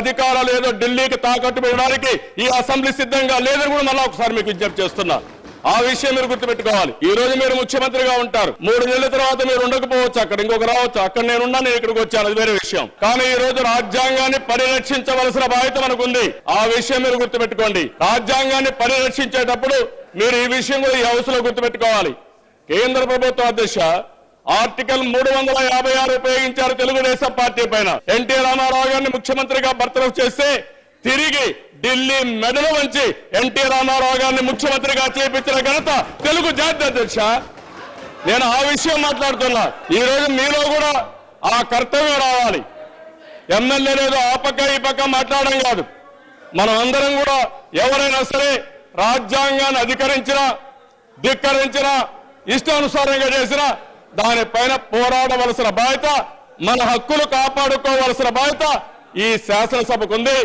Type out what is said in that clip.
అధికారాలు ఏదో ఢిల్లీకి తాకట్టు పెట్టడానికి ఈ అసెంబ్లీ సిద్ధంగా లేదని కూడా మళ్ళీ ఒకసారి మీకు విజ్ఞప్తి చేస్తున్నా. ఆ విషయం మీరు గుర్తుపెట్టుకోవాలి. ఈ రోజు మీరు ముఖ్యమంత్రిగా ఉంటారు, 3 నెలల తర్వాత మీరు ఉండకపోవచ్చు, అక్కడ ఇంకొక రావచ్చు, అక్కడ నేనున్నా, నేను ఇక్కడికి వచ్చాను, అది వేరే విషయం. కానీ ఈ రోజు రాజ్యాంగాన్ని పరిరక్షించవలసిన బాధ్యత మనకుంది. ఆ విషయం మీరు గుర్తుపెట్టుకోండి. రాజ్యాంగాన్ని పరిరక్షించేటప్పుడు మీరు ఈ విషయం కూడా ఈ హౌస్ లో గుర్తుపెట్టుకోవాలి. కేంద్ర ప్రభుత్వ అధ్యక్ష ఆర్టికల్ 356 ఉపయోగించారు తెలుగుదేశం పార్టీ పైన. ఎన్టీ రామారావు గారిని ముఖ్యమంత్రిగా బర్తరఫ్ చేస్తే తిరిగి ఢిల్లీ మెడలు వంచి ఎన్టీ రామారావు గారిని ముఖ్యమంత్రిగా చేపించిన ఘనత తెలుగు జాతి అధ్యక్ష. నేను ఆ విషయం మాట్లాడుతున్నా. ఈ రోజు మీలో కూడా ఆ కర్తవ్యం రావాలి. ఎమ్మెల్యే లేదు ఆ పక్క ఈ పక్క మాట్లాడడం కాదు. మనం అందరం కూడా ఎవరైనా సరే రాజ్యాంగాన్ని అధికరించినా ధిక్కరించినా ఇష్టానుసారంగా చేసినా దానిపైన పోరాడవలసిన బాధ్యత, మన హక్కులు కాపాడుకోవలసిన బాధ్యత ఈ శాసనసభకు ఉంది.